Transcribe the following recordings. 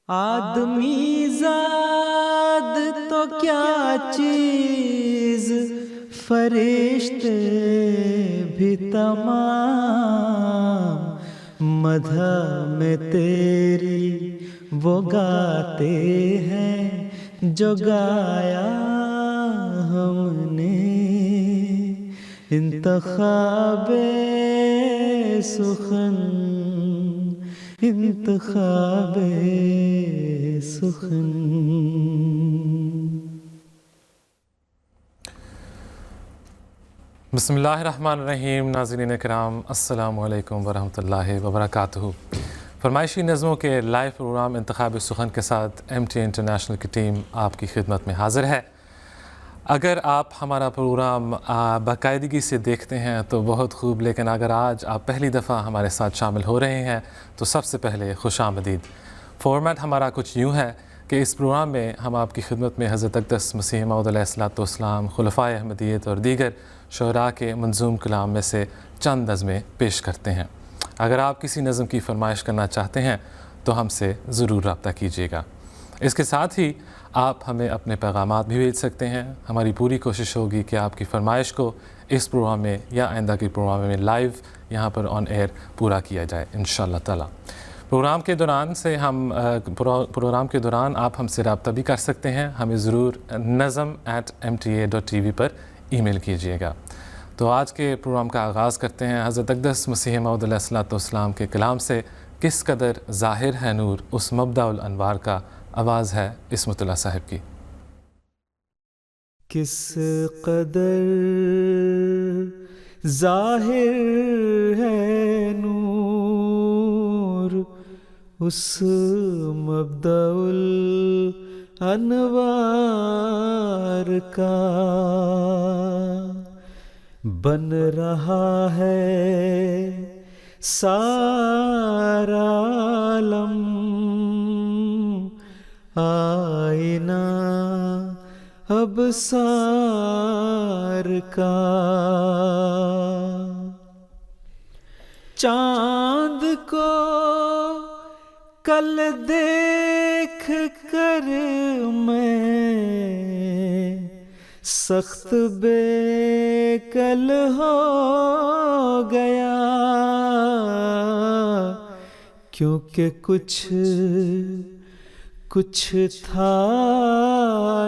آدمی زاد تو کیا چیز، فرشتے بھی تمام مدح میں تیری وہ گاتے ہیں جو گایا ہم نے۔ انتخاب سخن، انتخاب سخن۔ بسم اللہ الرحمن الرحیم۔ ناظرین کرام السلام علیکم ورحمۃ اللہ وبرکاتہ۔ فرمائشی نظموں کے لائیو پروگرام انتخاب سخن کے ساتھ MTA انٹرنیشنل کی ٹیم آپ کی خدمت میں حاضر ہے۔ اگر آپ ہمارا پروگرام باقاعدگی سے دیکھتے ہیں تو بہت خوب، لیکن اگر آج آپ پہلی دفعہ ہمارے ساتھ شامل ہو رہے ہیں تو سب سے پہلے خوش آمدید۔ فارمیٹ ہمارا کچھ یوں ہے کہ اس پروگرام میں ہم آپ کی خدمت میں حضرت اقدس مسیح موعود علیہ الصلوۃ والسلام، خلفائے احمدیت اور دیگر شعراء کے منظوم کلام میں سے چند نظمیں پیش کرتے ہیں۔ اگر آپ کسی نظم کی فرمائش کرنا چاہتے ہیں تو ہم سے ضرور رابطہ کیجیے گا۔ اس کے ساتھ ہی آپ ہمیں اپنے پیغامات بھی بھیج سکتے ہیں۔ ہماری پوری کوشش ہوگی کہ آپ کی فرمائش کو اس پروگرام میں یا آئندہ کے پروگرام میں لائیو یہاں پر آن ایئر پورا کیا جائے انشاءاللہ تعالی۔ پروگرام کے دوران آپ ہم سے رابطہ بھی کر سکتے ہیں۔ ہمیں ضرور nazm@mta.tv پر ای میل کیجیے گا۔ تو آج کے پروگرام کا آغاز کرتے ہیں حضرت اقدس مسیح موعود علیہ الصلوۃ والسلام کے کلام سے، کس قدر ظاہر ہے نور اس مبدأ الانوار کا۔ آواز ہے عصمت اللہ صاحب کی۔ کس قدر ظاہر ہے نور اس مبدأ الانوار کا، بن رہا ہے سارا عالم آئینہ ابصار کا۔ چاند کو کل دیکھ کر میں سخت بے کل ہو گیا، کیونکہ کچھ تھا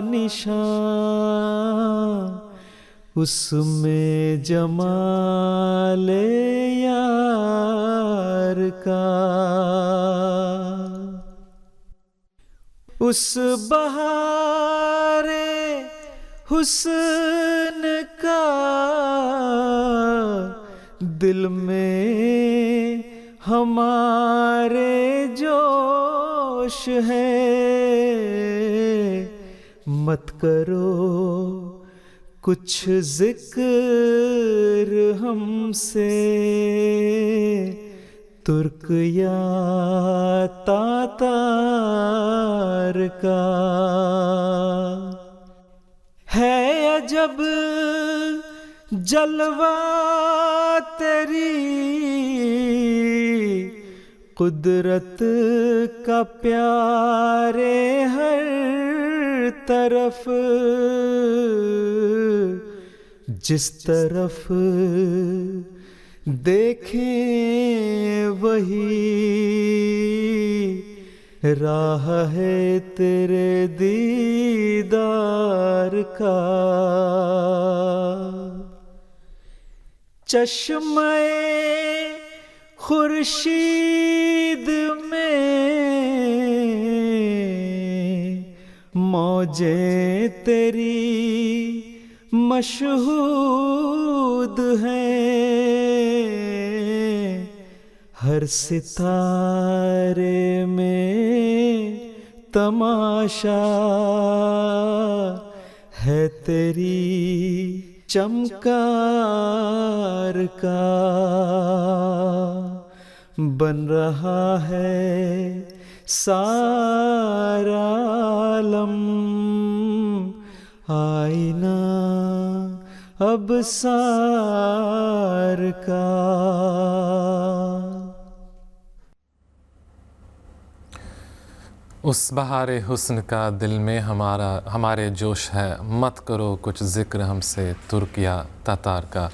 نشان اس میں جمال یار کا۔ اس بہار حسن کا دل میں ہمارے جوش ہے، مت کرو کچھ ذکر ہم سے ترک یا تاتار کا۔ ہے عجب جلوہ تیری قدرت کا پیارے ہر طرف، جس طرف دیکھیں وہی راہ ہے تیرے دیدار کا۔ چشمہ خورشید میں موجیں تیری مشہود ہیں، ہر ستارے میں تماشا ہے تیری چمکار کا، بن رہا ہے سارا عالم آئینہ ابصار کا۔ اس بہار حسن کا دل میں ہمارے جوش ہے، مت کرو کچھ ذکر ہم سے ترکیہ تاتار کا۔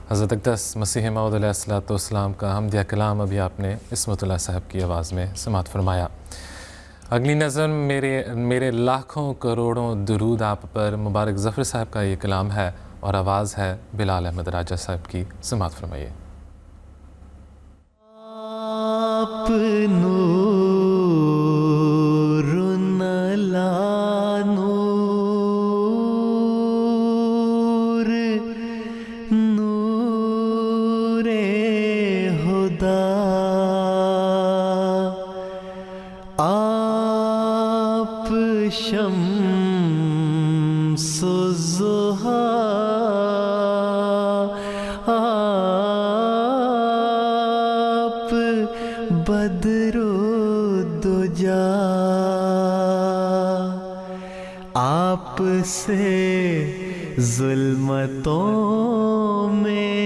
حضرت اقدس مسیح موعود علیہ الصلوۃ والسلام کا حمدیہ کلام ابھی آپ نے عصمت اللہ صاحب کی آواز میں سماعت فرمایا۔ اگلی نظم میرے لاکھوں کروڑوں درود آپ پر، مبارک ظفر صاحب کا یہ کلام ہے اور آواز ہے بلال احمد راجہ صاحب کی، سماعت فرمائیے۔ آپ نور نلا نور، نور خدا، آپ شمس الضحیٰ، آپ بدر الدجا، آپ سے ظلمتوں میں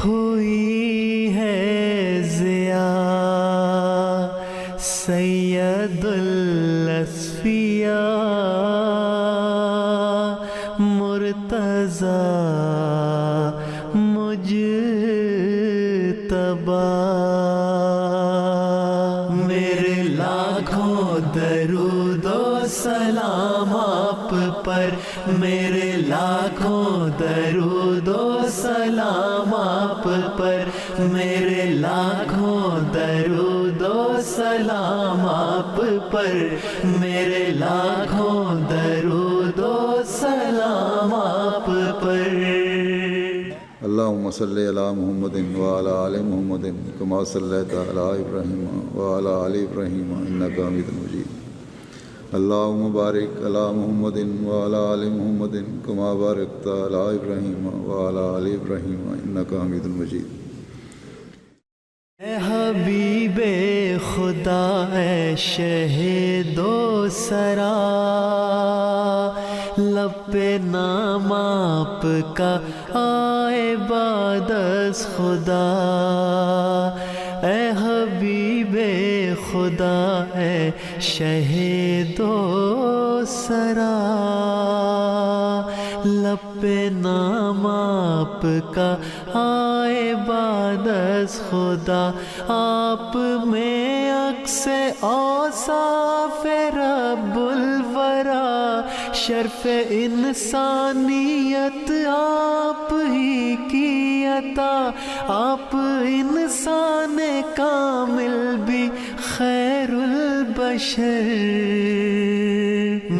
ہوئی ہے ضیاء، سید الاصفیاء مرتضی مجتبی، میرے لاکھوں درود و سلام آپ پر، میرے لاکھوں درود و سلام آپ پر، میرے لاکھوں درود و سلام آپ پر، میرے لاکھوں درود و سلام آپ پر۔ اللہم صلی علی محمد وعلی آل محمد کما صلیت علی ابراہیم وعلی آل ابراہیم انک حمید مجید۔ اللہم بارک علی محمد وعلی آل محمد کما بارکت علی ابراہیم وعلی آل ابراہیم انک حمید مجید۔ اے حبیب خدا، اے شہید و سرا، لب پہ نام آپ کا آئے بعد از خدا، اے حبیب خدا، اے شہید و سرا، لب پہ نام آپ کا آئے بعد از خدا، آپ میں عکس اوصاف رب الورا، شرف انسانیت آپ ہی کی عطا، آپ انسان کامل بھی خیر البشر،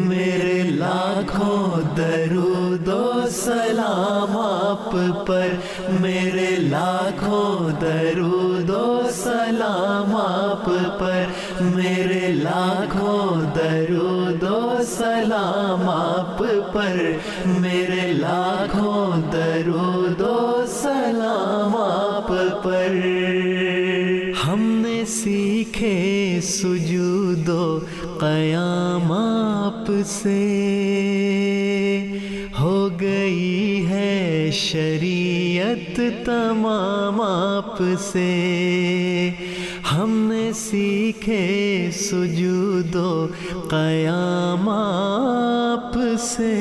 میرے لاکھوں درود و سلام آپ پر، میرے لاکھوں درود و سلام آپ پر، میرے لاکھوں درود و سلام آپ پر، میرے لاکھوں درود و سلام آپ پر۔ ہم نے سیکھے سجود و قیام آپ سے، ہو گئی ہے شریعت تمام آپ سے، ہم نے سیکھے سجود و قیام آپ سے،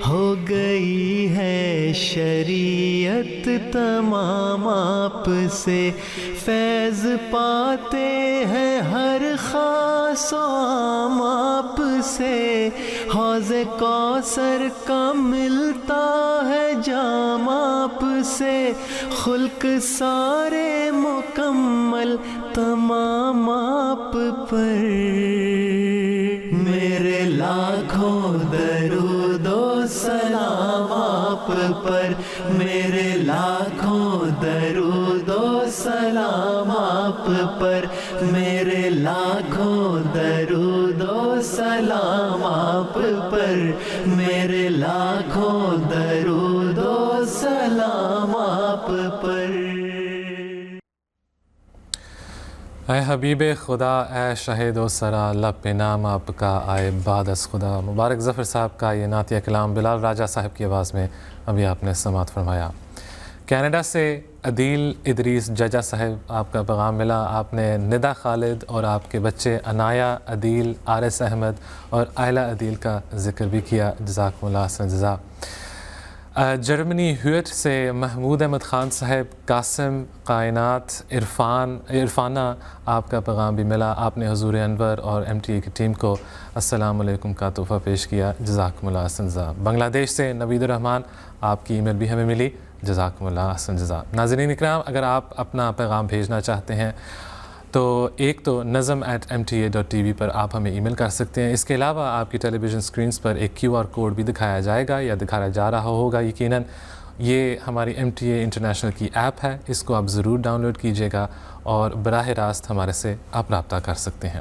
ہو گئی ہے شریعت تمام آپ سے، فیض پاتے ہیں ہر خاص و عام آپ سے، حوض کوثر کا ملتا ہے جام آپ سے، خلق سارے مکمل تمام آپ پر، میرے لاکھوں درود و سلام آپ پر، میرے لاکھوں درود و سلام آپ پر، میرے لاکھوں درود و سلام آپ پر، میرے لاکھوں درود و سلام آپ پر۔ اے حبیب خدا، اے شہید و سرا، لب پہ نام آپ کا آئے بعد از خدا۔ مبارک ظفر صاحب کا یہ نعتیہ کلام بلال راجہ صاحب کی آواز میں ابھی آپ نے سماعت فرمایا۔ کینیڈا سے عدیل ادریس ججا صاحب آپ کا پیغام ملا. آپ نے ندا خالد اور آپ کے بچے عنایا عدیل، آرس احمد اور آئلہ عدیل کا ذکر بھی کیا. جزاکم اللہ حسن جزا. جرمنی ہیوٹ سے محمود احمد خان صاحب، قاسم، کائنات، عرفانہ آپ کا پیغام بھی ملا. آپ نے حضور انور اور ایم ٹی اے کی ٹیم کو السلام علیکم کا تحفہ پیش کیا. جزاکم اللہ حسن جزا. بنگلہ دیش سے نوید الرحمان آپ کی ای میل بھی ہمیں ملی. جزاکم اللہ حسن جزا. ناظرین اکرام، اگر آپ اپنا پیغام بھیجنا چاہتے ہیں تو ایک تو nazam@mta.tv پر آپ ہمیں ای میل کر سکتے ہیں. اس کے علاوہ آپ کی ٹیلی ویژن اسکرینز پر ایک QR کوڈ بھی دکھایا جائے گا یا دکھایا جا رہا ہوگا یقیناً. یہ ہماری MTA انٹرنیشنل کی ایپ ہے، اس کو آپ ضرور ڈاؤن لوڈ کیجیے گا اور براہ راست ہمارے سے آپ رابطہ کر سکتے ہیں.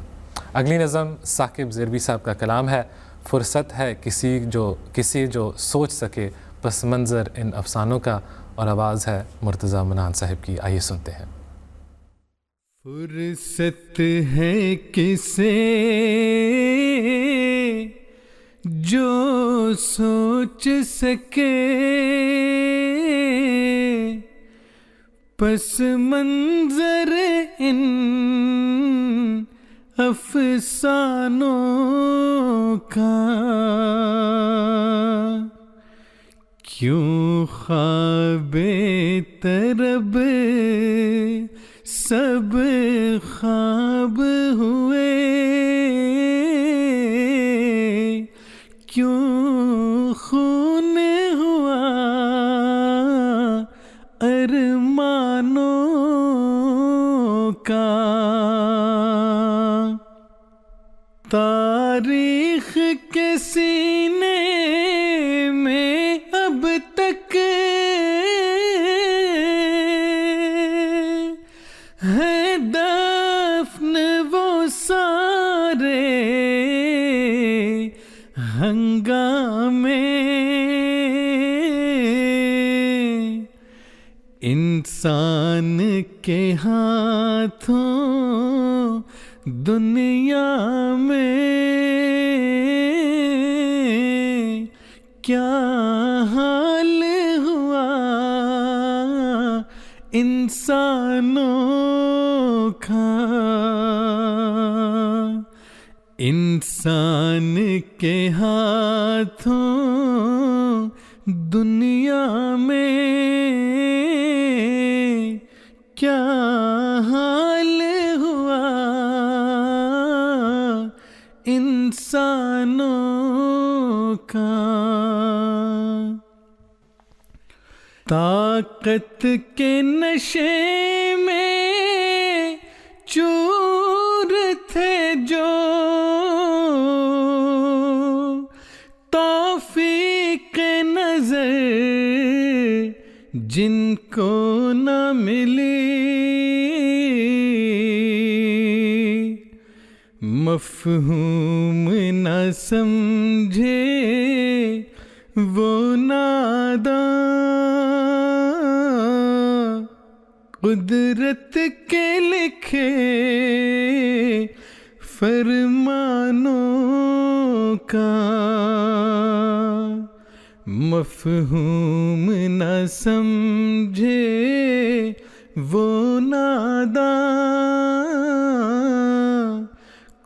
اگلی نظم ثاقب زیربی صاحب کا کلام ہے. فرصت ہے کسی جو سوچ سکے پس منظر ان افسانوں کا، اور آواز ہے مرتضیٰ منان صاحب کی. آئیے سنتے ہیں. فرصت ہے کسے جو سوچ سکے پس منظر ان افسانوں کا. کیوں خواب طرب سب خواب ہوئے، کیوں خون ہوا ارمانوں کا. تاریخ کے سینے میں اب تک ہے دفن وہ سارے ہنگامے. انسان کے ہاتھوں دنیا میں کیا حال ہوا انسانوں کا. انسان کے ہاتھوں دنیا میں کیا حال ہوا انسانوں کا. طاقت کے نشے میں چور تھے جو توفیق نظر جن کو نہ ملی، مفہوم نہ سمجھے وہ ناداں، قدرت کے لکھے فرمانوں کا. مفہوم نہ سمجھے وہ ناداں،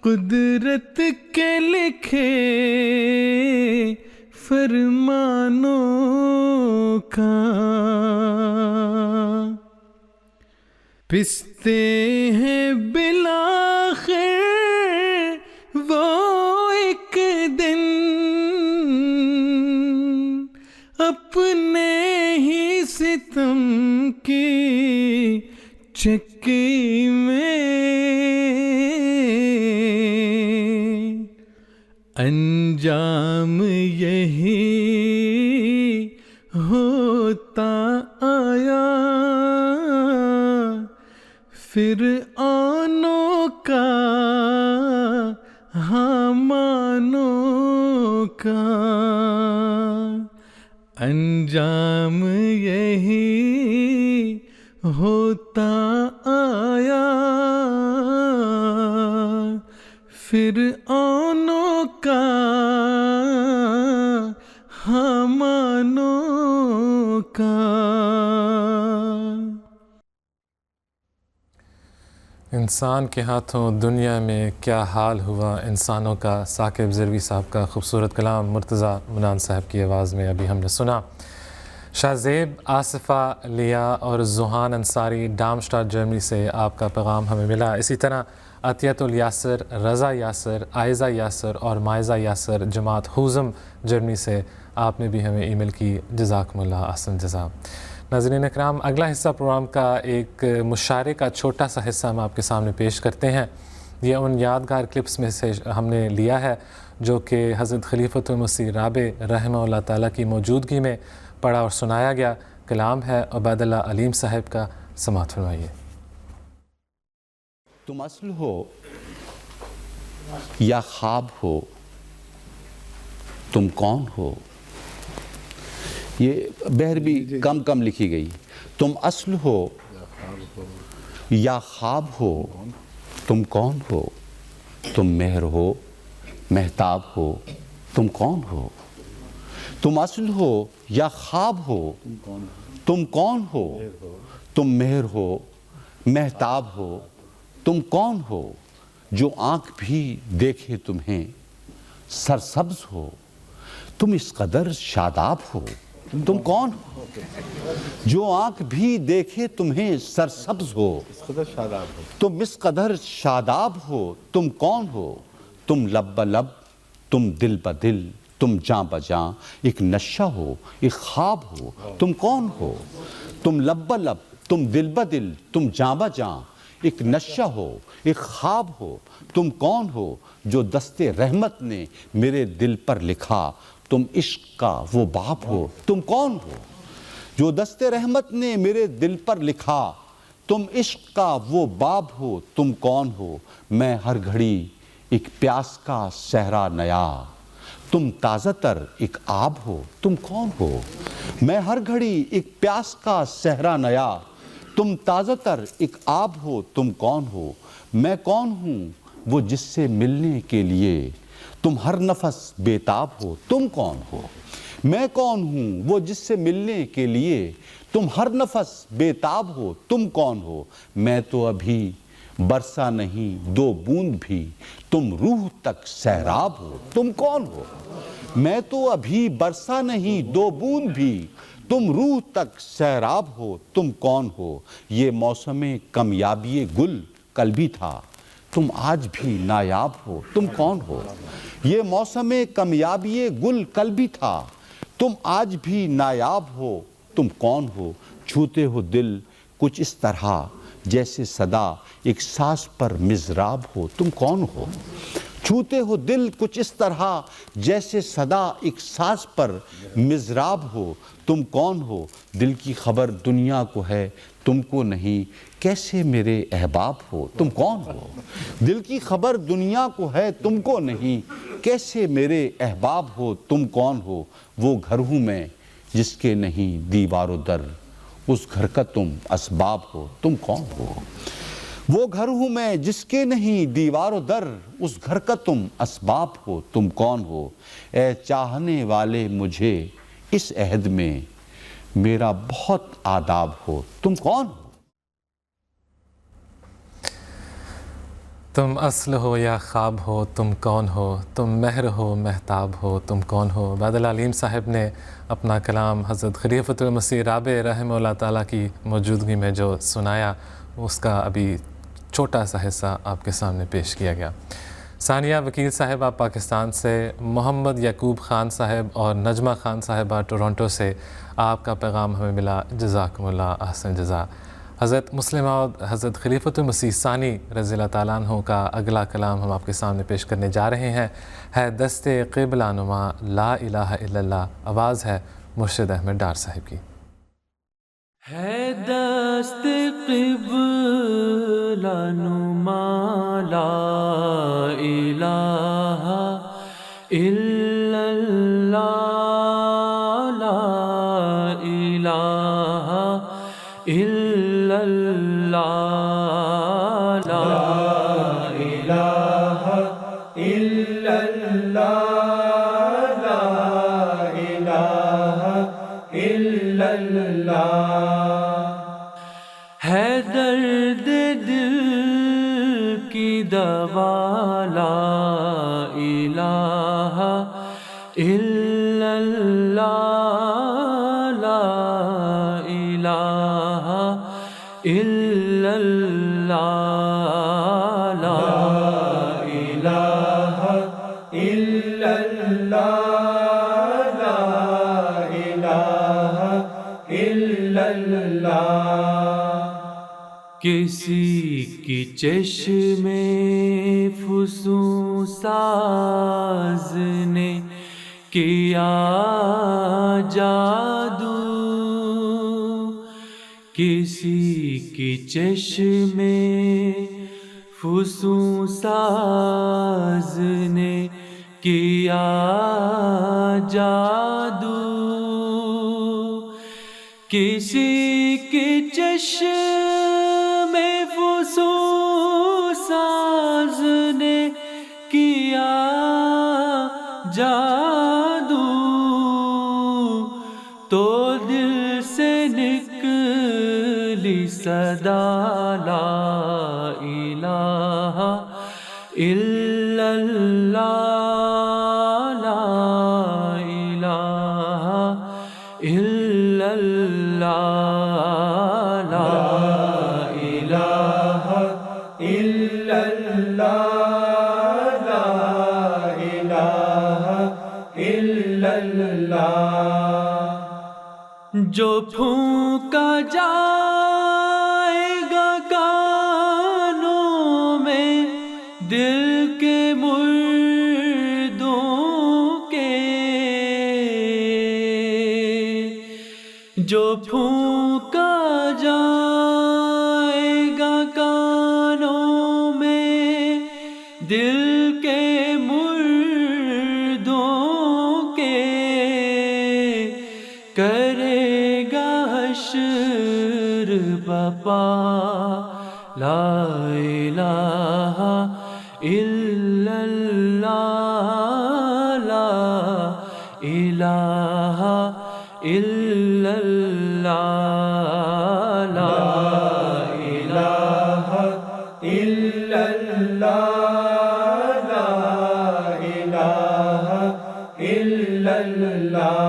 قدرت کے لکھے فرمانوں کا. پستے ہیں بالآخر وہ ایک دن اپنے ہی ستم کی چکی میں. انجام یہی ہوتا آیا فرعونوں کا حامانوں کا. انجام یہی ہوتا آیا فرعونوں کا حامانوں کا. انسان کے ہاتھوں دنیا میں کیا حال ہوا انسانوں کا، ثاقب ضروی صاحب کا خوبصورت کلام مرتضیٰ منان صاحب کی آواز میں ابھی ہم نے سنا۔ شاہ زیب، آصفہ لیا اور زوہان انصاری ڈارمسٹاڈٹ جرمنی سے آپ کا پیغام ہمیں ملا۔ اسی طرح عطیت الیاسر، رضا یاسر، عائزہ یاسر اور مائزہ یاسر جماعت ہوزم جرمنی سے آپ نے بھی ہمیں ای میل کی، جزاکم اللہ احسن جزا۔ ناظرین اکرام، اگلا حصہ پروگرام کا ایک مشاعرے کا چھوٹا سا حصہ ہم آپ کے سامنے پیش کرتے ہیں۔ یہ ان یادگار کلپس میں سے ہم نے لیا ہے جو کہ حضرت خلیفۃ المسیح رابع رحمہ اللہ تعالیٰ کی موجودگی میں پڑھا اور سنایا گیا۔ کلام ہے عبید اللہ علیم صاحب کا، سماعت فرمائیے۔ تم اصل ہو یا خواب ہو، تم کون ہو؟ یہ بہر بھی کم لکھی گئی۔ تم اصل ہو یا خواب ہو، تم کون ہو؟ تم مہر ہو، مہتاب ہو، تم کون ہو؟ تم اصل ہو یا خواب ہو، تم کون ہو؟ تم مہر ہو، مہتاب ہو، تم کون ہو؟ جو آنکھ بھی دیکھے تمہیں سرسبز ہو، تم اس قدر شاداب ہو، تم کون ہو؟ جو آنکھ بھی دیکھے تمہیں سرسبز ہو، تم اس قدر شاداب ہو، تم کون ہو؟ تم لب بلب، تم دل بدل، تم جاں بجاں، ایک نشہ ہو، ایک خواب ہو، تم کون ہو؟ تم لب بلب، تم دل بدل، تم جاں بجاں، ایک نشہ ہو، ایک خواب ہو، تم کون ہو؟ جو دست رحمت نے میرے دل پر لکھا، تم عشق کا وہ باب ہو، تم کون ہو؟ جو دست رحمت نے میرے دل پر لکھا، تم عشق کا وہ باب ہو، تم کون ہو؟ میں ہر گھڑی ایک پیاس کا صحرا نیا، تم تازہ تر ایک آب ہو، تم کون ہو؟ میں ہر گھڑی ایک پیاس کا صحرا نیا، تم تازہ تر ایک آب ہو، تم کون ہو؟ میں کون ہوں وہ جس سے ملنے کے لیے تم ہر نفس بےتاب ہو، تم کون ہو؟ میں کون ہوں وہ جس سے ملنے کے لیے تم ہر نفس بےتاب ہو، تم کون ہو؟ میں تو ابھی برسا نہیں دو بوند بھی، تم روح تک سیراب ہو، تم کون ہو؟ میں تو ابھی برسا نہیں دو بوند بھی، تم روح تک سیراب ہو، تم کون ہو؟ یہ موسم کمیابی گل کل بھی تھا، تم آج بھی نایاب ہو، تم کون ہو؟ یہ موسم کمیابی گل کل بھی تھا، تم آج بھی نایاب ہو، تم کون ہو؟ چھوتے ہو دل کچھ اس طرح جیسے صدا ایک ساز پر مضراب ہو، تم کون ہو؟ چھوتے ہو دل کچھ اس طرح جیسے صدا ایک ساز پر مضراب ہو، تم کون ہو؟ دل کی خبر دنیا کو ہے تم کو نہیں، کیسے میرے احباب ہو، تم کون ہو؟ دل کی خبر دنیا کو ہے تم کو نہیں، کیسے میرے احباب ہو، تم کون ہو؟ وہ گھر ہوں میں جس کے نہیں دیوار و در، اس گھر کا تم اسباب ہو، تم کون ہو؟ وہ گھر ہوں میں جس کے نہیں دیوار و در، اس گھر کا تم اسباب ہو، تم کون ہو؟ اے چاہنے والے مجھے اس عہد میں میرا بہت آداب ہو، تم کون ہو؟ تم اصل ہو یا خواب ہو، تم کون ہو؟ تم مہر ہو، مہتاب ہو، تم کون ہو؟ عبید اللہ علیم صاحب نے اپنا کلام حضرت خلیفۃ المسیح رابع رحمہ اللہ تعالیٰ کی موجودگی میں جو سنایا، اس کا ابھی چھوٹا سا حصہ آپ کے سامنے پیش کیا گیا۔ ثانیہ وکیل صاحبہ پاکستان سے، محمد یعقوب خان صاحب اور نجمہ خان صاحبہ ٹورنٹو سے آپ کا پیغام ہمیں ملا، جزاکم اللہ احسن جزا۔ حضرت مسلم موعود حضرت خلیفۃ المسیح ثانی رضی اللہ تعالیٰ عنہ کا اگلا کلام ہم آپ کے سامنے پیش کرنے جا رہے ہیں، ہے دست قبلہ نما لا الہ الا اللہ، آواز ہے مرشد احمد ڈار صاحب کی۔ ہے دست قبلہ نما لا الہ الا اللہ، لا الہ الا اللہ، لا الہ الا اللہ، لا الہ الا اللہ۔ ہے درد دل دوا لا الہ الا اللہ لا الہ الا اللہ لا الہ الا اللہ لا الہ الا اللہ کسی کی چشم فسوں ساز نے کیا جادو کسی کی چشم فسوں ساز نے کیا جادو کسی کی چشم فسوں ساز نے کیا جادو تو دل سے نکلی صدا لا الہ الا اللہ لا الہ الا اللہ لا الہ الا اللہ لا الہ الا اللہ جو پھونکا جائے گا کانوں میں دل کے مردوں کے جو پھونکا جائے گا کانوں میں دل کے مردوں کے کرے گا حشر بپا لا الہ الا اللہ لا الہ الا اللہ لا الہ الا اللہ لا الہ الا اللہ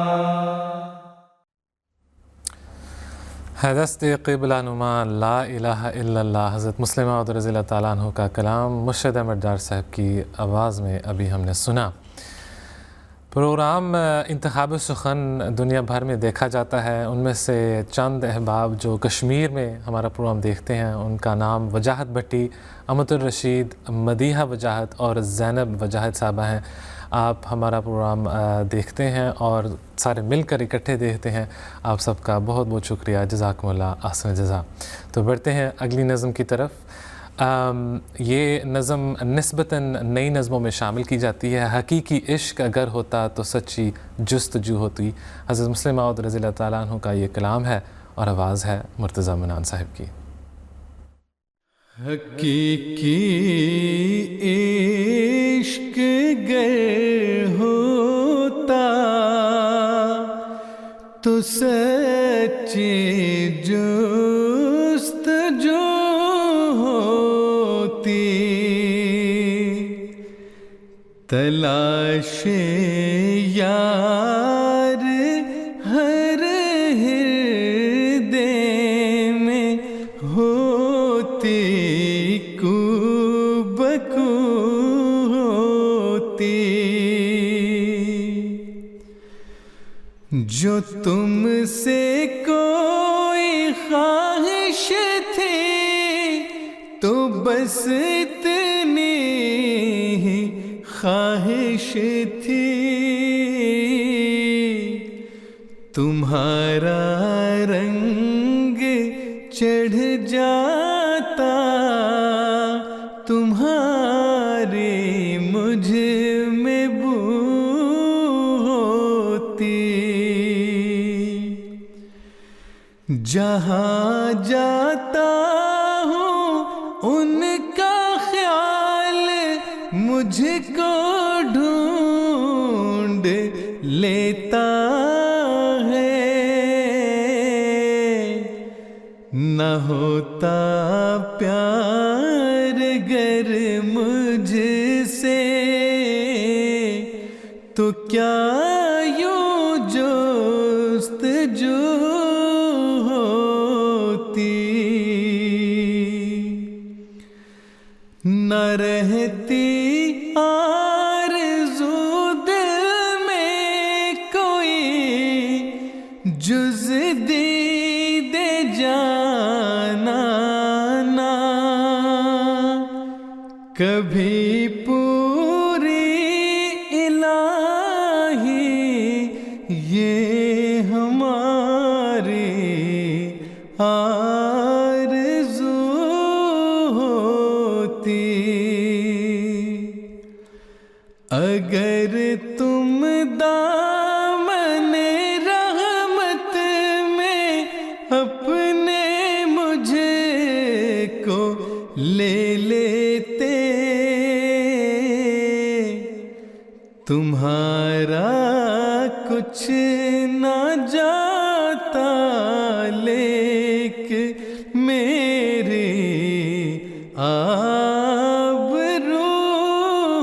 دست قبلہ نما لا الہ الا اللہ حضرت مسلمہ موعود رضی اللہ تعالیٰ عنہ کا کلام مرشد احمد ڈار صاحب کی آواز میں ابھی ہم نے سنا۔ پروگرام انتخاب سخن دنیا بھر میں دیکھا جاتا ہے، ان میں سے چند احباب جو کشمیر میں ہمارا پروگرام دیکھتے ہیں ان کا نام وجاہت بھٹی، امت الرشید، مدیحہ وجاہت اور زینب وجاہت صاحبہ ہیں۔ آپ ہمارا پروگرام دیکھتے ہیں اور سارے مل کر اکٹھے دیکھتے ہیں، آپ سب کا بہت بہت شکریہ، جزاکم اللہ احسن جزا۔ تو بڑھتے ہیں اگلی نظم کی طرف۔ یہ نظم نسبتاً نئی نظموں میں شامل کی جاتی ہے۔ حقیقی عشق اگر ہوتا تو سچی جستجو ہوتی، حضرت مسلم موعود رضی اللہ تعالیٰ عنہ کا یہ کلام ہے اور آواز ہے مرتضیٰ منان صاحب کی۔ حقیقی عشق گر ہوتا تو سچی جستجو ہوتی، تلاش یار ہر ہردے میں ہوتی، کو بکو ہوتی، جو تم سے کوئی خواہش تھی تو بس اتنی ہی خواہش تھی، تمہارا رنگ چڑھ جاتا تمہاری مجھ میں بو ہوتی، جہاں جاتا ہوں ان کا خیال مجھ کو ڈھونڈ لیتا ہے، نہ ہوتا پیار گر مجھ سے تو کیا یوں جستجو ہوتی، نہ رہتی آرزو دل میں کوئی جز دید جانا نا، کبھی پوری الہی یہ ہماری آرزو ہوتی، اگر تم دامن رحمت میں اپنے مجھ کو لے لیتے، تمہارا کچھ نہ جاتا لیکن میری آبرو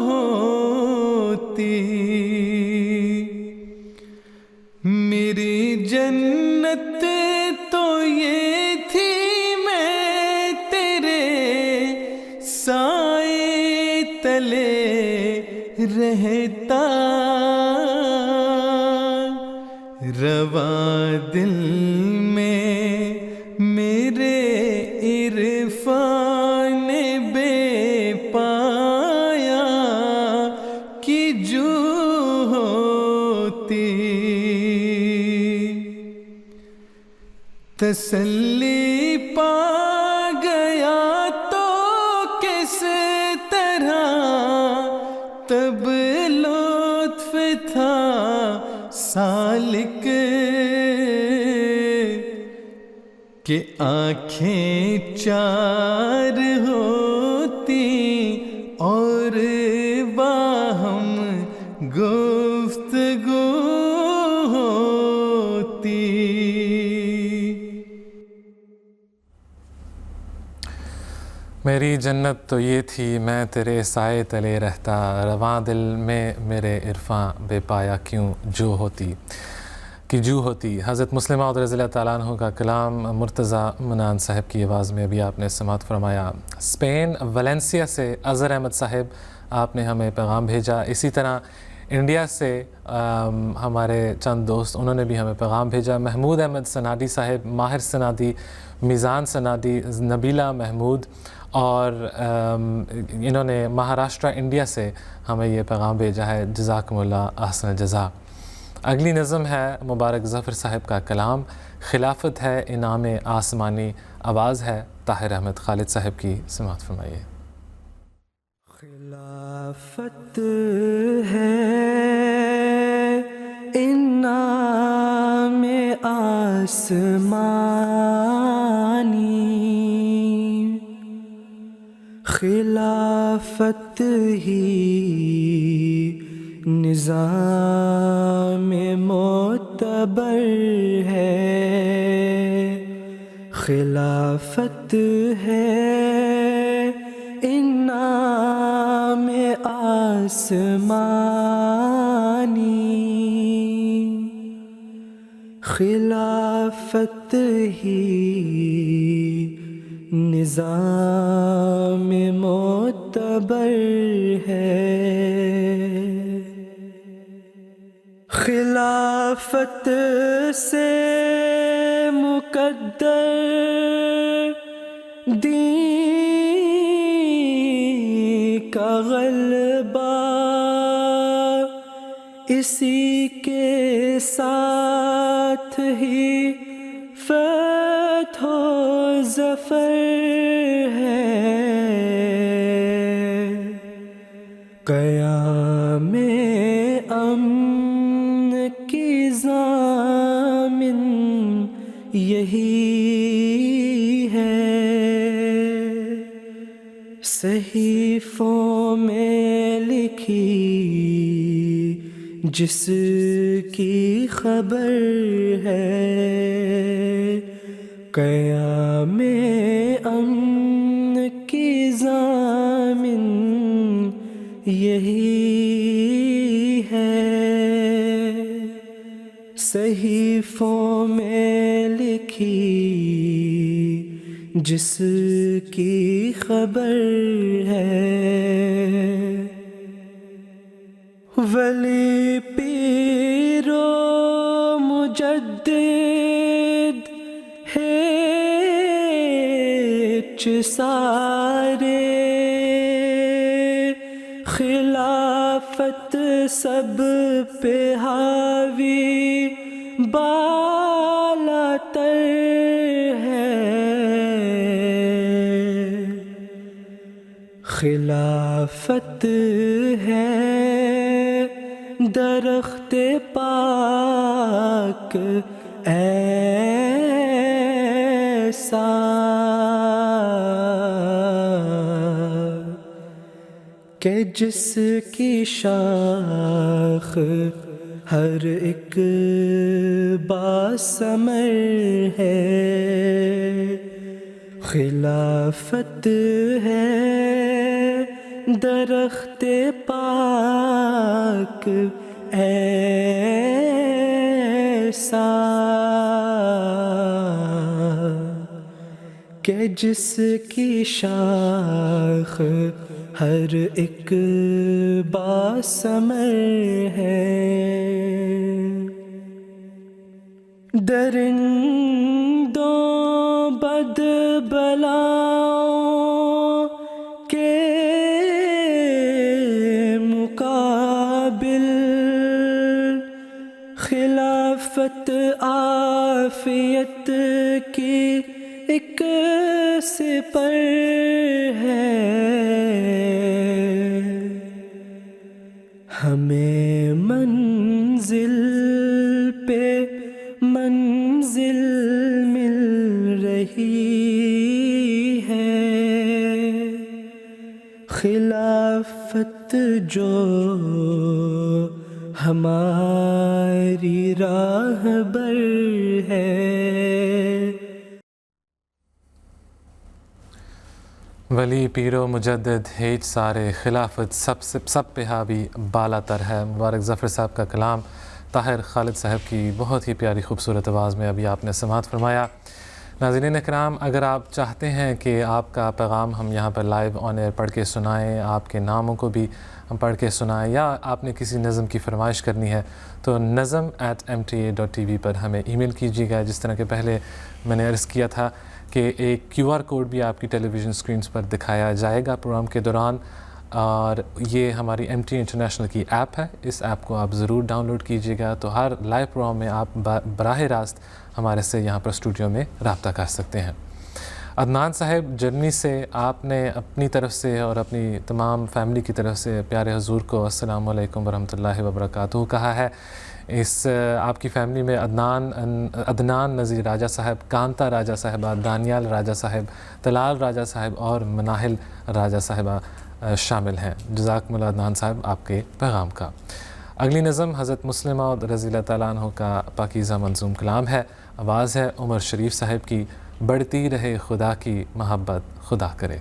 ہوتی، میری جنت تو یہ تھی میں تیرے سائے تلے رہتا، رواں دل میں میرے عرفان بے پایا کی جو ہوتی، تسلی پا گیا تو کس طرح تب لطف تھا سالک، کہ آنکھیں چار ہوتی اور باہم گفتگو ہوتی۔ میری جنت تو یہ تھی میں تیرے سائے تلے رہتا، رواں دل میں میرے عرفاں بے پایا کیوں جو ہوتی کی جو ہوتی۔ حضرت مسلم موعود رضی اللہ تعالیٰ عنہ کا کلام مرتضیٰ منان صاحب کی آواز میں ابھی آپ نے سماعت فرمایا۔ اسپین ویلنسیا سے اظہر احمد صاحب آپ نے ہمیں پیغام بھیجا، اسی طرح انڈیا سے ہمارے چند دوست انہوں نے بھی ہمیں پیغام بھیجا، محمود احمد سنادی صاحب، ماہر سنادی، میزان سنادی، نبیلہ محمود، اور انہوں نے مہاراشٹرا انڈیا سے ہمیں یہ پیغام بھیجا ہے، جزاکم اللہ احسن الجزا۔ اگلی نظم ہے مبارک ظفر صاحب کا کلام، خلافت ہے انعام آسمانی، آواز ہے طاہر احمد خالد صاحب کی، سماعت فرمائیے۔ خلافت ہے انعام آسمانی، خلافت ہی نظام معتبر ہے، خلافت ہے انعام آسمانی، خلافت ہی نظام معتبر ہے، خلافت سے مقدر دین کا غلبہ، اسی کے ساتھ ہی فتح و ظفر ہے، قیام امن کی ضامن یہی ہے، صحیفوں میں لکھی جس کی خبر ہے، قیام امن کی ضامن یہی ہے، صحیفوں میں لکھی جس کی خبر ہے، ولی پیر و مجدد ہیچ سارے، خلافت سب پہ حاوی بالا تر ہے، خلافت ہے درخت پاک ایسا کہ جس کی شاخ ہر ایک باثمر ہے، خلافت ہے درخت پاک ایسا کہ جس کی شاخ ہر ایک باثمر ہے، درندوں بدبلاؤں کے مقابل خلافت عافیت کی ایک سپر ہے، ہمیں منزل پہ منزل مل رہی ہے، خلافت جو ہماری راہبر ہے۔ ولی پیر و مجدد ہیچ سارے، خلافت سب پہ حاوی بالا تر ہے۔ مبارک ظفر صاحب کا کلام طاہر خالد صاحب کی بہت ہی پیاری خوبصورت آواز میں ابھی آپ نے سماعت فرمایا۔ ناظرین اکرام، اگر آپ چاہتے ہیں کہ آپ کا پیغام ہم یہاں پر لائیو آن ایئر پڑھ کے سنائیں، آپ کے ناموں کو بھی ہم پڑھ کے سنائیں، یا آپ نے کسی نظم کی فرمائش کرنی ہے تو nazm@mta.tv پر ہمیں ای میل کیجیے گا۔ جس طرح کہ پہلے میں نے عرض کیا تھا کہ ایک QR کوڈ بھی آپ کی ٹیلی ویژن اسکرینز پر دکھایا جائے گا پروگرام کے دوران، اور یہ ہماری MTA انٹرنیشنل کی ایپ ہے، اس ایپ کو آپ ضرور ڈاؤن لوڈ کیجیے گا، تو ہر لائیو پروگرام میں آپ براہ راست ہمارے سے یہاں پر اسٹوڈیو میں رابطہ کر سکتے ہیں۔ عدنان صاحب جرمنی سے، آپ نے اپنی طرف سے اور اپنی تمام فیملی کی طرف سے پیارے حضور کو السلام علیکم ورحمۃ اللہ وبرکاتہ کہا ہے۔ آپ کی فیملی میں عدنان نذیر راجہ صاحب، کانتا راجہ صاحبہ، دانیال راجہ صاحب، طلال راجہ صاحب اور مناہل راجہ صاحبہ شامل ہیں۔ جزاکم اللہ عدنان صاحب آپ کے پیغام کا۔ اگلی نظم حضرت مسلمہ رضی اللہ تعالیٰ عنہ کا پاکیزہ منظوم کلام ہے، آواز ہے عمر شریف صاحب کی۔ بڑھتی رہے خدا کی محبت، خدا کرے۔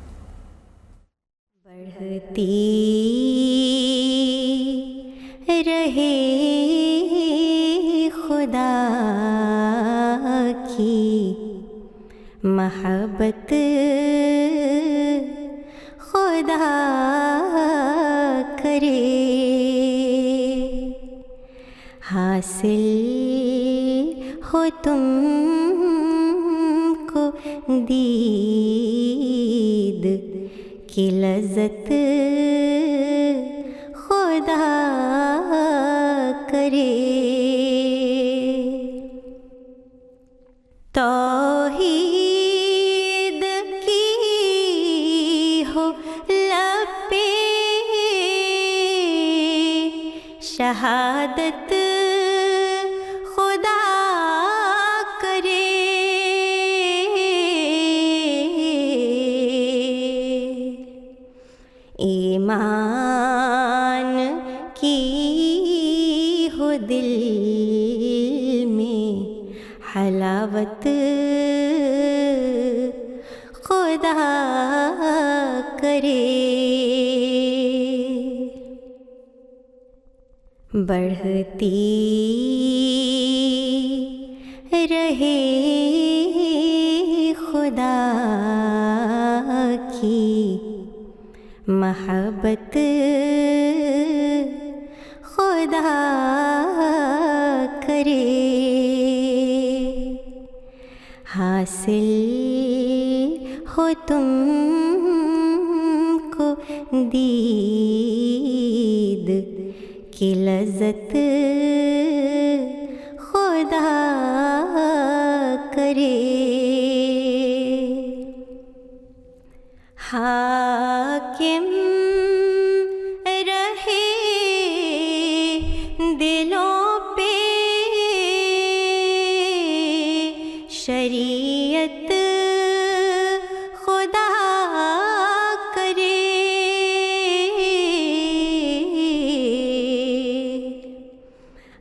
بڑھتی رہے خدا کی محبت، خدا کرے، حاصل ہو تم کو دید کی لذت، خدا کرے، توحید کی ہو لب پہ شہادت، خدا کرے، ایمان کی ہو دل میں حلاوت، خدا کرے، بڑھتی رہے خدا کی محبت، خدا کرے حاصل ہو تم کو دید کی لذت، خدا کرے حاکم رہے دلوں پہ شریعت، خدا کرے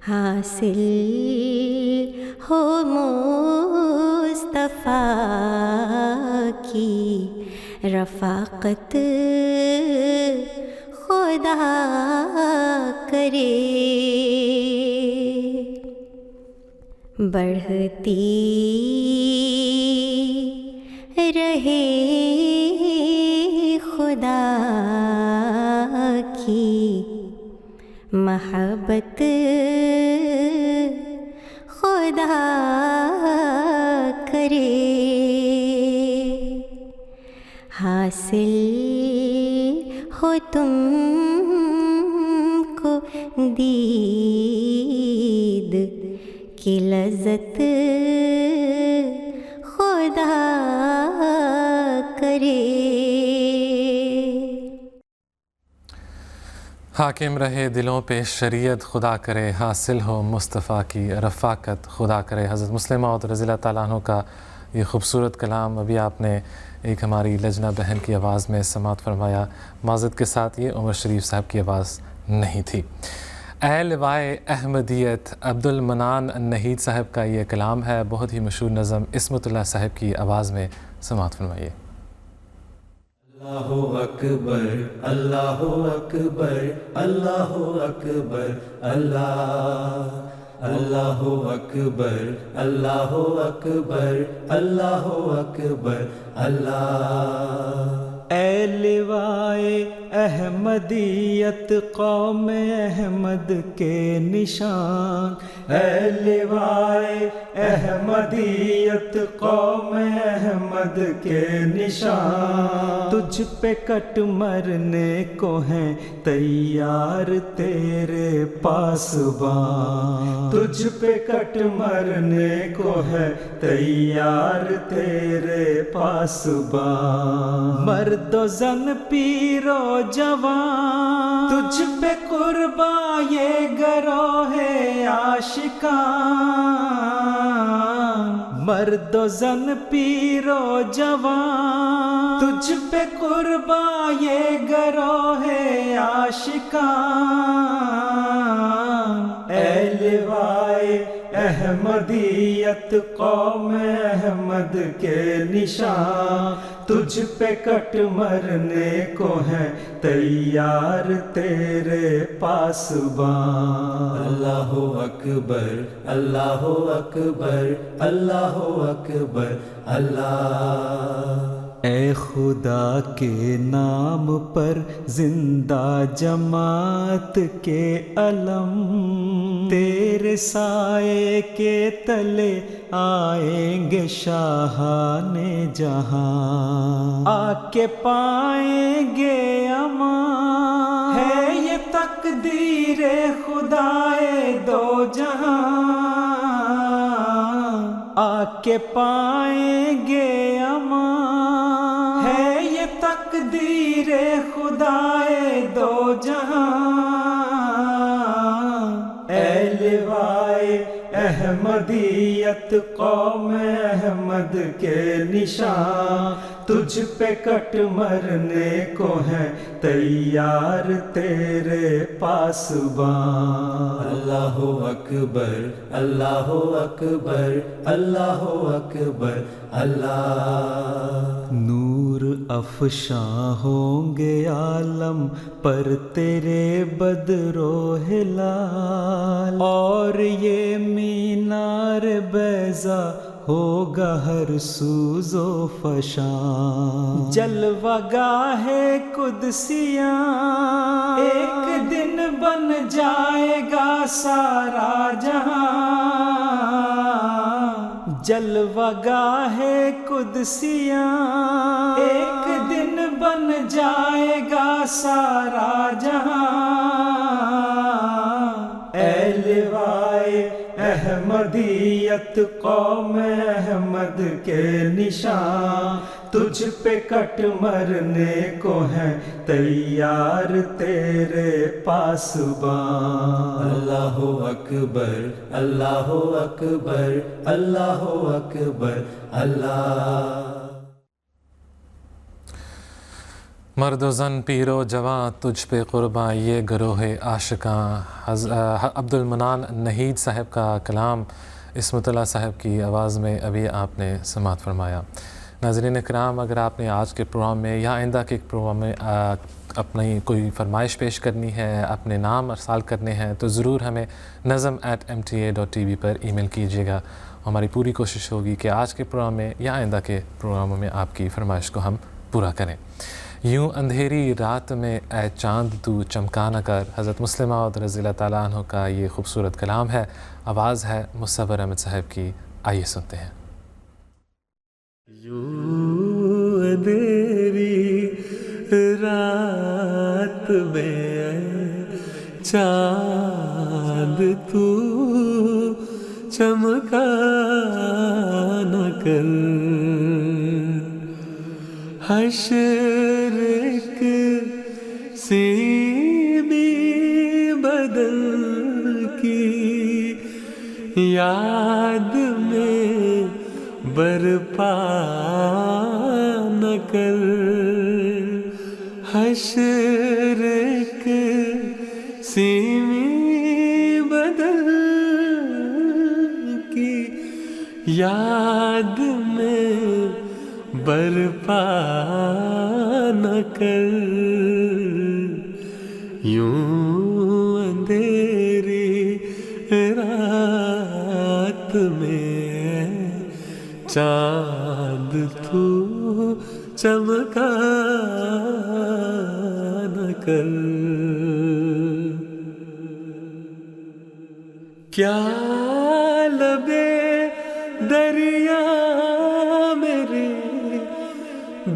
حاصل ہو مصطفیٰ کی رفاقت، خدا کرے بڑھتی رہے خدا کی محبت، خدا کرے حاصل ہو تم کو دید کی لذت، خدا کرے حاکم رہے دلوں پہ شریعت، خدا کرے حاصل ہو مصطفیٰ کی رفاقت، خدا کرے۔ حضرت مسلم موعود رضی اللہ تعالیٰ عنہ کا یہ خوبصورت کلام ابھی آپ نے ایک ہماری لجنہ بہن کی آواز میں سماعت فرمایا۔ معذرت کے ساتھ یہ عمر شریف صاحب کی آواز نہیں تھی۔ اے لوائے احمدیت عبد المنان النہید صاحب کا یہ کلام ہے، بہت ہی مشہور نظم عصمت اللہ صاحب کی آواز میں سماعت فرمائیے۔ اللہ اکبر اللہ اکبر اللہ اکبر اللہ، اللہ اکبر اللہ اکبر اللہ اکبر اللہ۔ اے لوائے احمدیت قوم احمد کے نشان، اے لوائے احمدیت قوم احمد کے نشان، تجھ پہ کٹ مرنے کو ہیں تیار تیرے پاسبان، تجھ پہ کٹ مرنے کو ہے تیار تیرے پاسبان، مرد و زن پیر و جوان، تجھ پہ قرباں یہ گروہ عاشقان، مرد و زن پیر و جوان، تجھ پہ قرباں یہ گروہ عاشقان، اے لوائے احمدیت قوم احمد کے نشان، تجھ پہ کٹ مرنے کو ہے تیار تیرے پاسبان، اللہ اکبر اللہ اکبر اللہ اکبر اللہ۔ اے خدا کے نام پر زندہ جماعت کے علم، تیرے سائے کے تلے آئیں گے شاہان جہاں، آ کے پائیں گے امان، ہے یہ تقدیر خدائے دو جہاں، آ کے پائیں گے امان، ہے یہ تقدیر خدائے دو جہاں، اے لوائے احمدیت قوم احمد کے نشان، تجھ پہ کٹ مرنے کو ہے تیار تیرے پاسبان، اللہ اکبر اللہ اکبر اللہ اکبر اللہ۔ نور افشاں ہوں گے عالم پر تیرے بدرو ہلال، اور یہ مینار بیضا ہوگا ہر سوز و فشاں، جلوہ گاہ قدسیاں ایک دن بن جائے گا سارا جہاں، جلوہ گاہ قدسیاں ایک دن بن جائے گا سارا جہاں، اے لوائے احمدیت قوم احمد کے نشان، تجھ پہ کٹ مرنے کو ہیں تیار تیرے پاسبان، اللہ اکبر اللہ اکبر اللہ اکبر اللہ۔ مرد و زن پیر و جوان تجھ پہ قرباں یہ گروہ عاشقاں، عبد المنان نہید صاحب کا کلام عصمت اللہ صاحب کی آواز میں ابھی آپ نے سماعت فرمایا۔ ناظرین کرام، اگر آپ نے آج کے پروگرام میں یا آئندہ کے پروگرام میں اپنی کوئی فرمائش پیش کرنی ہے، اپنے نام ارسال کرنے ہیں، تو ضرور ہمیں nazm@mta.tv پر ای میل کیجیے گا۔ ہماری پوری کوشش ہوگی کہ آج کے پروگرام میں یا آئندہ کے پروگراموں میں آپ کی فرمائش کو ہم پورا کریں۔ یوں اندھیری رات میں اے چاند تو چمکا نہ کر، حضرت مسلم موعود رضی اللہ تعالیٰ عنہ کا یہ خوبصورت کلام ہے، آواز ہے مصور احمد صاحب کی، آئیے سنتے ہیں۔ یوں اندھیری رات میں اے چاند تو چمکا نہ کر، حشر ایک سیمی بدل کی یاد میں برپا نہ کر، حشر ایک سیمی بدل کی یاد میں برپا نہ کر، یوں اندھیری رات میں چاند تو چمکا نہ کر۔ کیا لبے دریا میرے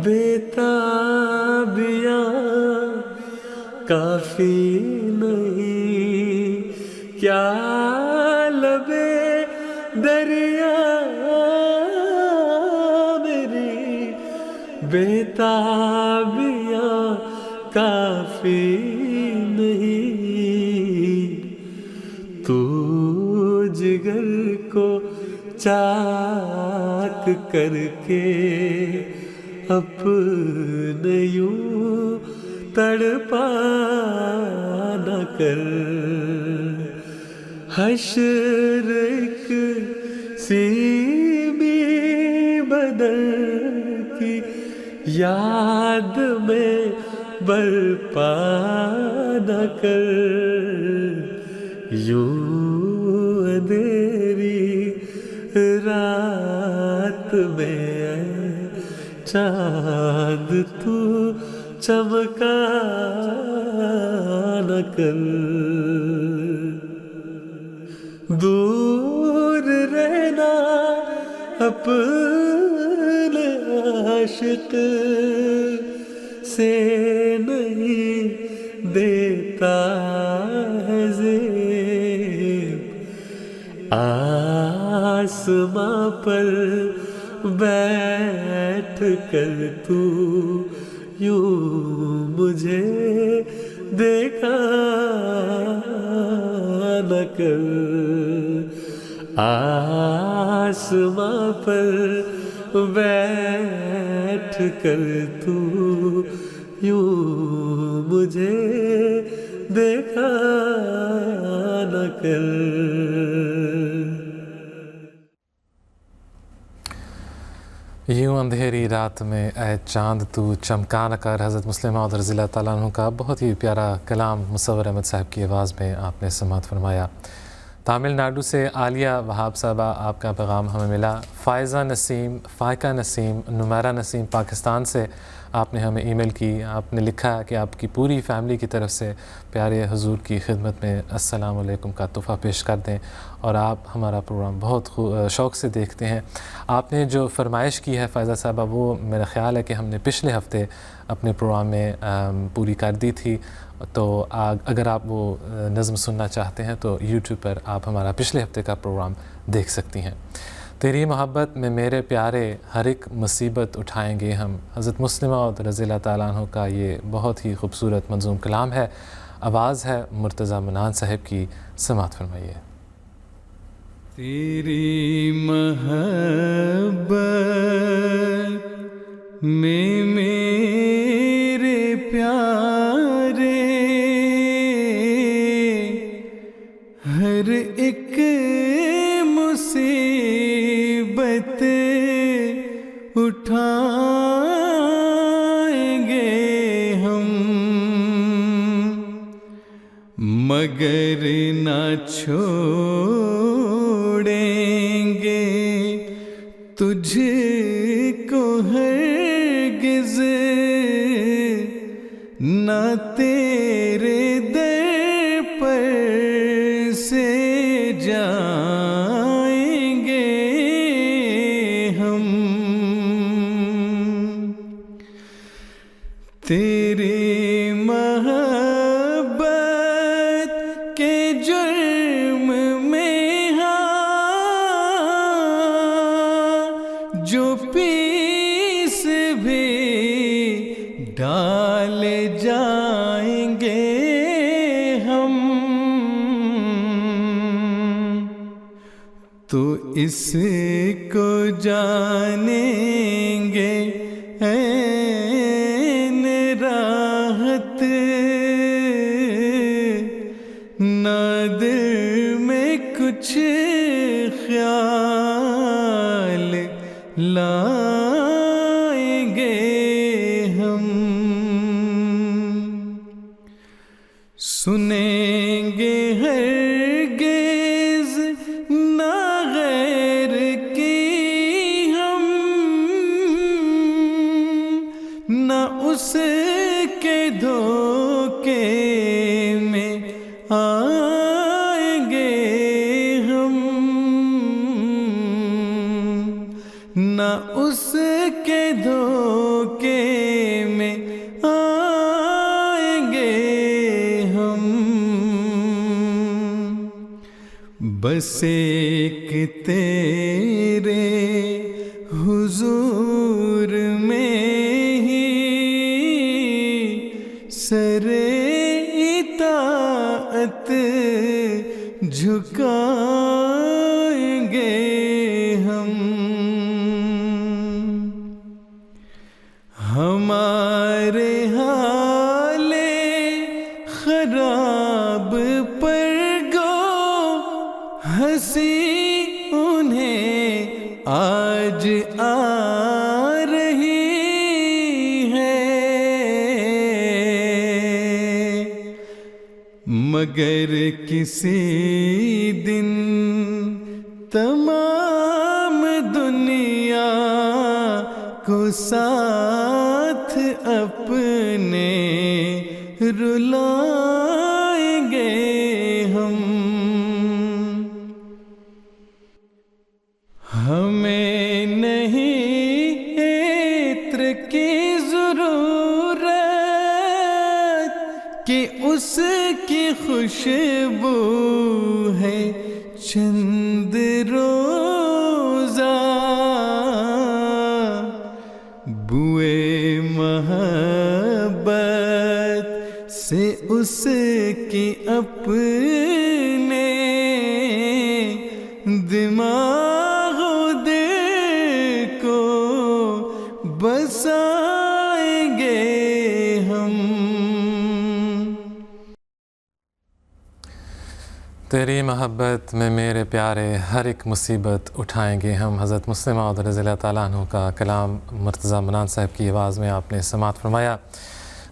بے تابیاں کافی نہیں، کیا لبے دریا میری بے تابیاں کافی نہیں، تو جگر کو چاک کر کے اپنے یوں تڑپا نہ کر، حشر ایک سیمی بدل کی یاد میں برپا نہ کر، یوں اندھیری رات میں چاند تو چمکا نہ کر، دور رہنا اپنے عاشق سے نہیں دیتا ہے زیب، آسماں پر بیٹھ کر تو یوں مجھے دیکھا نہ کر، آسماں پر بیٹھ کر تو یوں مجھے دیکھا نہ کر۔ یوں اندھیری رات میں اے چاند تو چمکا نہ کر، حضرت مسلم موعود رضی اللہ تعالیٰ عنہ کا بہت ہی پیارا کلام مصور احمد صاحب کی آواز میں آپ نے سماعت فرمایا۔ تامل ناڈو سے عالیہ وہاب صاحبہ، آپ کا پیغام ہمیں ملا۔ فائزہ نسیم، فائقہ نسیم، نمیرہ نسیم پاکستان سے آپ نے ہمیں ای میل کی، آپ نے لکھا کہ آپ کی پوری فیملی کی طرف سے پیارے حضور کی خدمت میں السلام علیکم کا تحفہ پیش کر دیں، اور آپ ہمارا پروگرام بہت شوق سے دیکھتے ہیں۔ آپ نے جو فرمائش کی ہے فائزہ صاحبہ، وہ میرا خیال ہے کہ ہم نے پچھلے ہفتے اپنے پروگرام میں پوری کر دی تھی، تو اگر آپ وہ نظم سننا چاہتے ہیں تو یوٹیوب پر آپ ہمارا پچھلے ہفتے کا پروگرام دیکھ سکتی ہیں۔ تیری محبت میں میرے پیارے ہر ایک مصیبت اٹھائیں گے ہم، حضرت مسلم موعود رضی اللہ تعالیٰ عنہ کا یہ بہت ہی خوبصورت منظوم کلام ہے، آواز ہے مرتضیٰ منان صاحب کی، سماعت فرمائیے۔ تیری محبت میں میرے پیارے ہر ایک مصیبت اٹھائیں گے ہم، مگر نہ چھوڑیں گے تجھ کو ہرگز، نہ تیرے در پر سے جائیں گے ہم، تیری محبت کے جرم میں ہاں جو پیس بھی ڈال جائیں گے ہم، تو اس کو جانیں گے عین راحت، نہ دل میں کچھ خیال لائیں گے ہم، سنیں گے ہرگز نہ غیر کی ہم، نہ اس کے دھوکے میں آئیں گے ہم، نہ اس کے دھوکے میں آئیں گے ہم، بس ایک تیرے حضور میں ہی سر اطاعت جھکائیں گے ہم، ہمارے حال خراب پر گو ہنسی انہیں آج آ رہی ہے، مگر کسی دن تمام دنیا کو ساتھ اپنے رلائیں گے ہم، ہمیں نہیں عطر کی ضرورت کہ اس کی خوشبو ہے چند روزہ، بوئے محبت سے اس کی اپنے دماغ و دل کو بسائیں گے ہم۔ تیری محبت میں میرے پیارے ہر ایک مصیبت اٹھائیں گے ہم. حضرت مسلم موعود رضی اللہ تعالیٰ عنہ کا کلام مرتضیٰ منان صاحب کی آواز میں آپ نے سماعت فرمایا.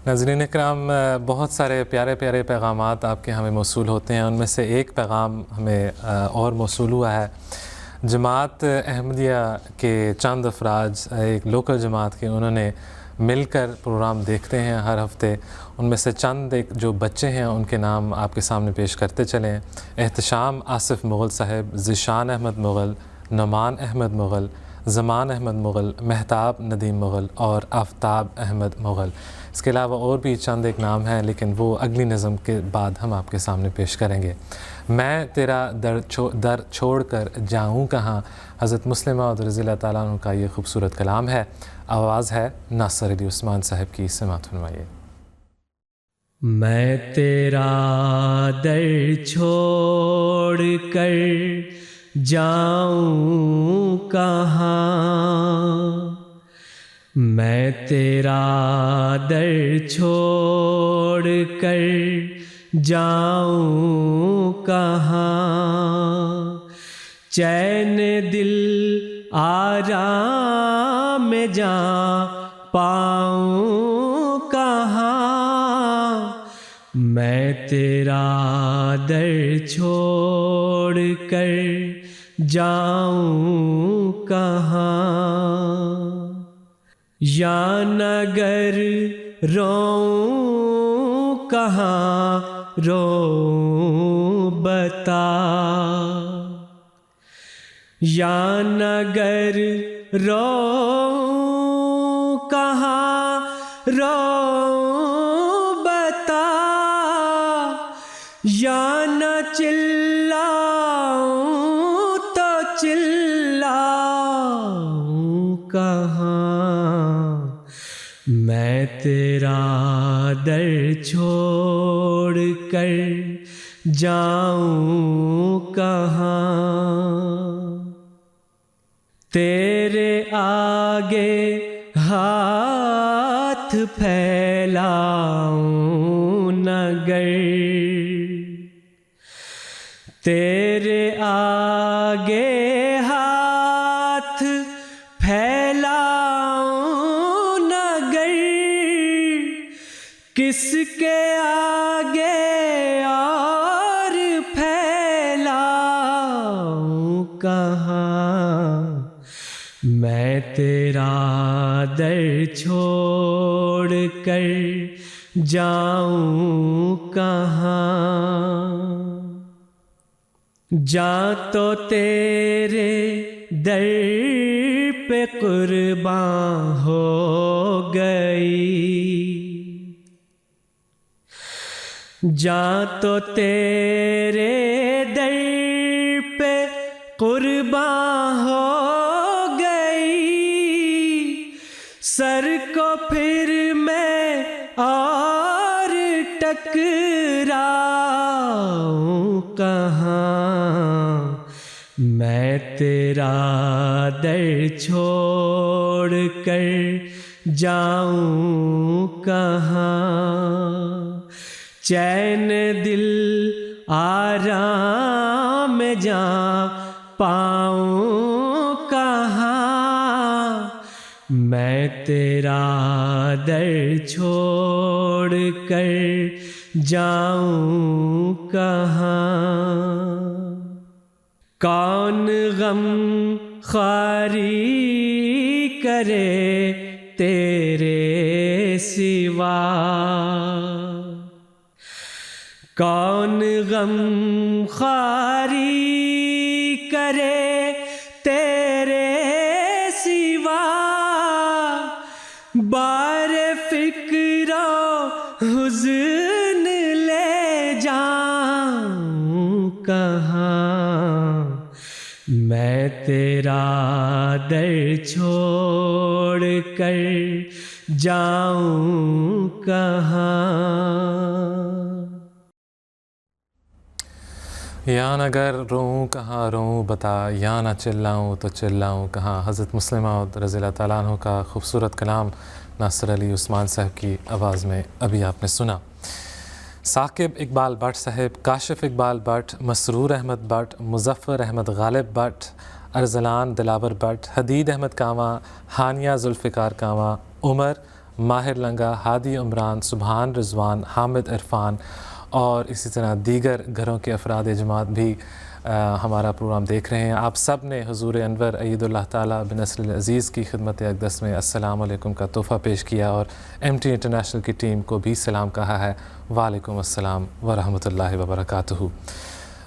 ناظرین اکرام، بہت سارے پیارے پیارے پیغامات آپ کے ہمیں موصول ہوتے ہیں. ان میں سے ایک پیغام ہمیں اور موصول ہوا ہے. جماعت احمدیہ کے چند افراد، ایک لوکل جماعت کے، انہوں نے مل کر پروگرام دیکھتے ہیں ہر ہفتے. ان میں سے چند ایک جو بچے ہیں ان کے نام آپ کے سامنے پیش کرتے چلیں. احتشام آصف مغل صاحب، ذیشان احمد مغل، نعمان احمد مغل، زمان احمد مغل، مہتاب ندیم مغل اور آفتاب احمد مغل. اس کے علاوہ اور بھی چند ایک نام ہیں، لیکن وہ اگلی نظم کے بعد ہم آپ کے سامنے پیش کریں گے. میں تیرا در چھوڑ کر جاؤں کہاں، حضرت مسلم موعود رضی اللہ تعالیٰ عنہ کا یہ خوبصورت کلام ہے. آواز ہے ناصر علی عثمان صاحب کی. سماعت فرمائیے. میں تیرا در چھوڑ کر جاؤں کہاں، میں تیرا در چھوڑ کر جاؤں کہاں، چین دل آرام میں جا پاؤں کہاں، میں تیرا در چھوڑ کر جاؤں کہاں. یا نگر روؤں کہاں روؤں بتا، یا نگر روؤں کہاں روؤں بتا، یا نہ چلاؤں تو چلاؤں کہاں، میں تیرا در چھوڑ کر جاؤں کہاں. تیرے آگے ہاتھ پھیلاؤں نگر، تیرے آگے ہاتھ پھیلاؤں نگر، کس کے آگے اور پھیلاؤں کہاں، میں تیرا در چھوڑ کر جاؤں کہاں. جاں تو تیرے در پہ قرباں ہو گئی، جاں تو تیرے در پہ قرباں ہو گئی، سر کو پھر میں اور ٹکراؤں کہاں، میں تیرا در چھوڑ کر جاؤں کہاں، چین دل آرام میں جا پاؤں کہاں، میں تیرا در چھوڑ کر جاؤں کہاں. کون غم خواری کرے تیرے سوا، کون غم خواری کرے تیرے سوا، بار فکر و حزن لے جاؤں کہاں، میں تیرا در چھوڑ کر جاؤں کہاں. یا نہ اگر روؤں کہاں روؤں بتا، یا نہ چلاؤں تو چلاؤں کہاں. حضرت مسلم موعود رضی اللہ تعالیٰ عنہ کا خوبصورت کلام ناصر علی عثمان صاحب کی آواز میں ابھی آپ نے سنا. ثاقب اقبال بٹ صاحب، کاشف اقبال بٹ، مسرور احمد بٹ، مظفر احمد غالب بٹ، ارزلان دلاور بٹ، حدید احمد کانواں، ہانیہ ذوالفقار کانواں، عمر، ماہر لنگا، ہادی عمران، سبحان رضوان، حامد عرفان اور اسی طرح دیگر گھروں کے افراد جماعت بھی ہمارا پروگرام دیکھ رہے ہیں. آپ سب نے حضور انور اید اللہ تعالیٰ بن نصر العزیز کی خدمت اقدس میں السلام علیکم کا تحفہ پیش کیا اور ایم ٹی انٹرنیشنل کی ٹیم کو بھی سلام کہا ہے. وعلیکم السلام ورحمۃ اللہ وبرکاتہ.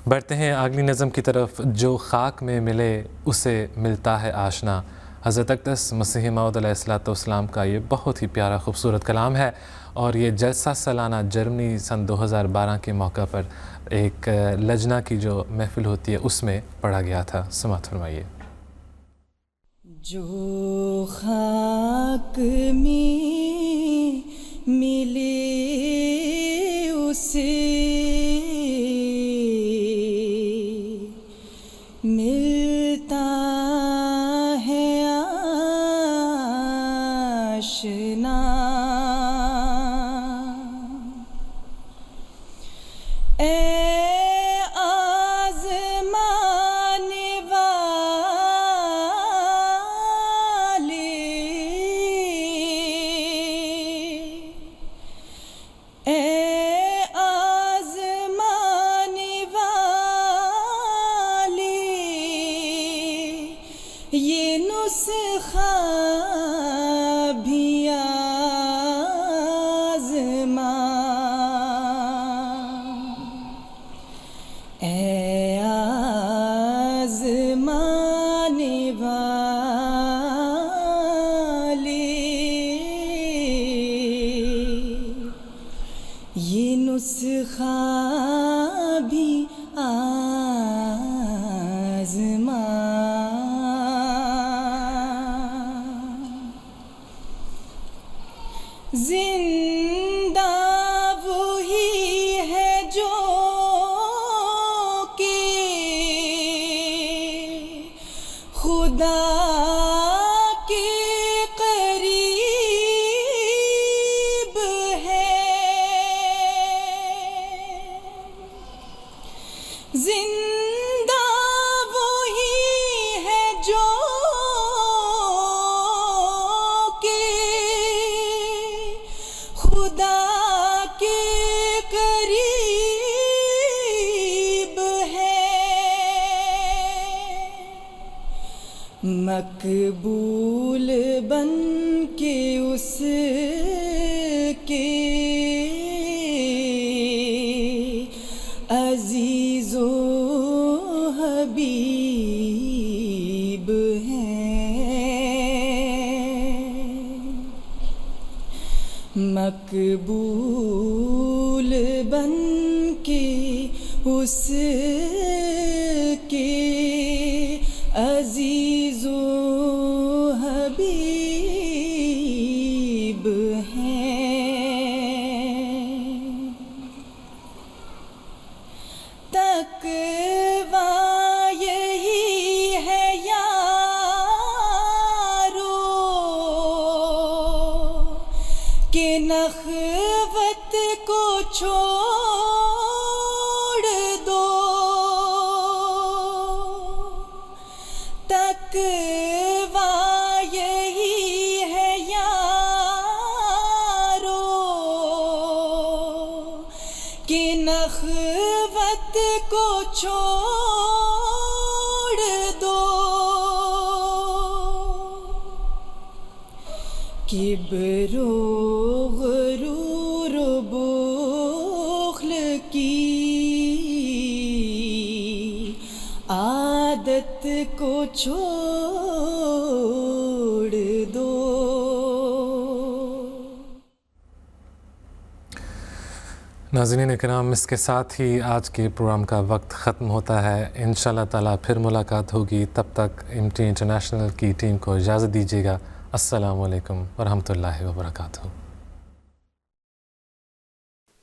بڑھتے ہیں اگلی نظم کی طرف. جو خاک میں ملے اسے ملتا ہے آشنا. حضرت اقدس مسیح موعود علیہ الصلوۃ والسلام کا یہ بہت ہی پیارا خوبصورت کلام ہے اور یہ جلسہ سالانہ جرمنی سن 2012 کے موقع پر ایک لجنہ کی جو محفل ہوتی ہے اس میں پڑھا گیا تھا. سماعت فرمائیے. جو خاک میں ملے اسے ملتا ہے آشنا. مقبول بن کے اس کے عزیز و حبیب ہیں. مقبول بن کے اس کے عزیز و حبیب ہیں. تقویٰ یہی ہے یارو کہ نخوت کو چھوڑ دو. تقویٰ یہی ہے یارو کہ نخوت کو چھوڑ دو. کبر و غرور و بخل کی عادت کو چھوڑ دو. ناظرین اکرام، اس کے ساتھ ہی آج کے پروگرام کا وقت ختم ہوتا ہے. انشاءاللہ تعالیٰ پھر ملاقات ہوگی. تب تک ایم ٹی انٹرنیشنل کی ٹیم کو اجازت دیجیے گا. السلام علیکم ورحمۃ اللہ وبرکاتہ.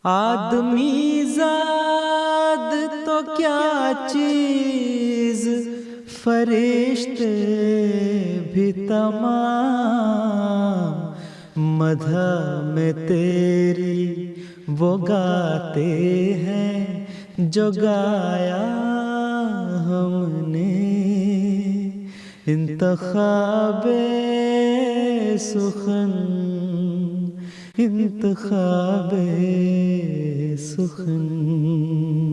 آدمی زاد تو کیا چیز، فرشتے بھی تمام مدح میں تیری وہ گاتے ہیں جو گایا ہم نے، انتخاب سخن، انتخاب سخن.